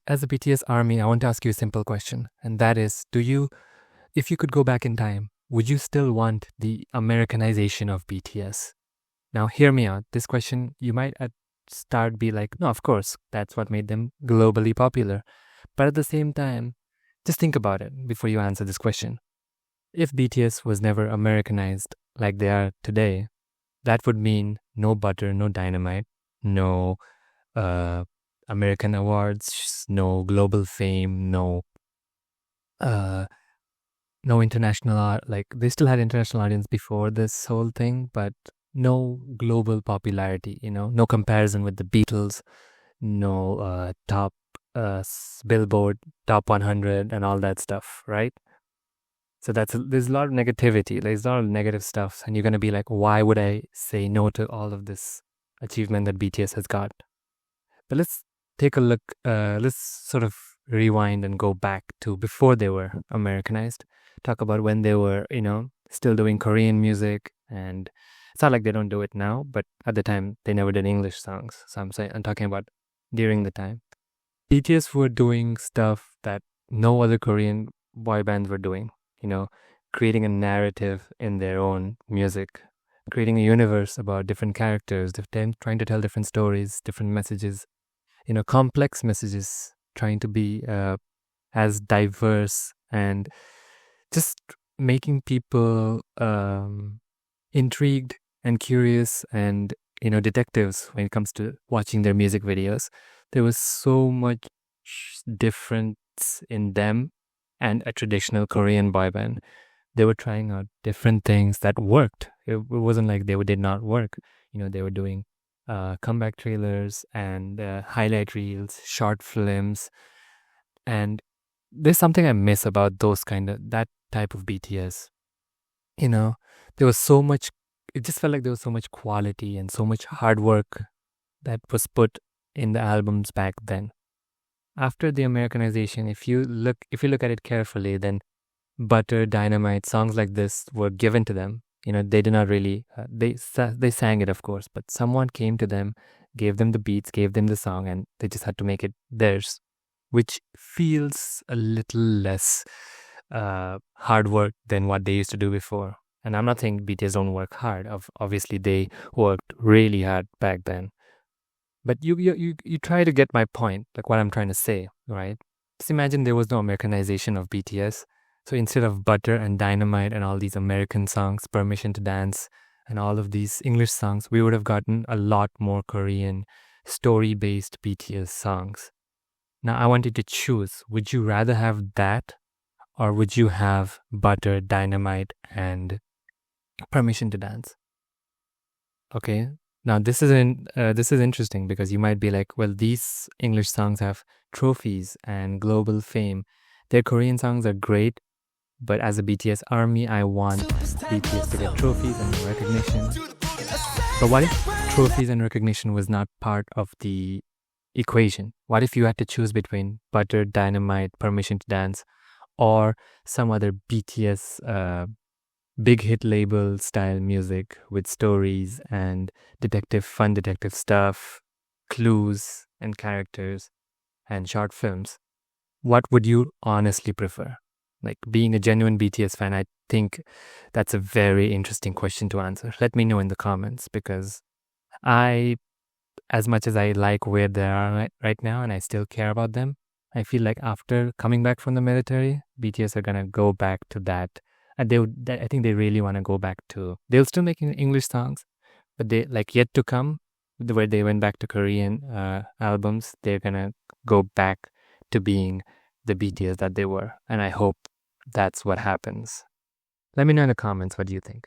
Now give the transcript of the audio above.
as a BTS army, I want to ask you a simple question, and that is, if you could go back in time, would you still want the Americanization of BTS? Now, hear me out. This question, you might at start be like, no, of course, that's what made them globally popular. But at the same time, just think about it before you answer this question. If BTS was never Americanized like they are today, that would mean no butter, no dynamite, no American awards, no global fame, no international art. Like, they still had international audience before this whole thing, but no global popularity, no comparison with the Beatles, no top Billboard top 100 and all that stuff, right? So there's a lot of negativity, there's a lot of negative stuff, and you're going to be like, why would I say no to all of this achievement that BTS has got? But let's take a look, let's sort of rewind and go back to before they were Americanized. Talk about when they were, still doing Korean music, and it's not like they don't do it now, but at the time they never did English songs. So I'm talking about during the time. BTS were doing stuff that no other Korean boy bands were doing, creating a narrative in their own music, creating a universe about different characters, trying to tell different stories, different messages, complex messages, trying to be as diverse and just making people intrigued and curious and, detectives when it comes to watching their music videos. There was so much difference in them and a traditional Korean boy band. They were trying out different things that worked. It wasn't like they did not work. They were doing comeback trailers and highlight reels, short films. And there's something I miss about that type of BTS. There was so much, it just felt like there was so much quality and so much hard work that was put in the albums back then. After the Americanization, if you look at it carefully, then Butter, Dynamite, songs like this were given to them. They did not really, they sang it, of course, but someone came to them, gave them the beats, gave them the song, and they just had to make it theirs, which feels a little less hard work than what they used to do before. And I'm not saying BTS don't work hard. Obviously, they worked really hard back then. But you try to get my point, like what I'm trying to say, right? Just imagine there was no Americanization of BTS. So instead of Butter and Dynamite and all these American songs, Permission to Dance, and all of these English songs, we would have gotten a lot more Korean story-based BTS songs. Now, I want you to choose. Would you rather have that, or would you have Butter, Dynamite, and Permission to Dance? Okay. Now, this is interesting because you might be like, well, these English songs have trophies and global fame. Their Korean songs are great, but as a BTS army, I want BTS to get trophies and recognition. But what if trophies and recognition was not part of the equation? What if you had to choose between Butter, Dynamite, Permission to Dance, or some other BTS big hit label style music with stories and fun detective stuff, clues and characters and short films? What would you honestly prefer? Like, being a genuine BTS fan, I think that's a very interesting question to answer. Let me know in the comments, because as much as I like where they are right now and I still care about them, I feel like after coming back from the military, BTS are gonna go back to that. And I think they really want to go back to, they'll still make English songs, but they, like, yet to come, where they went back to Korean albums, they're gonna go back to being the BTS that they were. And I hope that's what happens. Let me know in the comments, what do you think?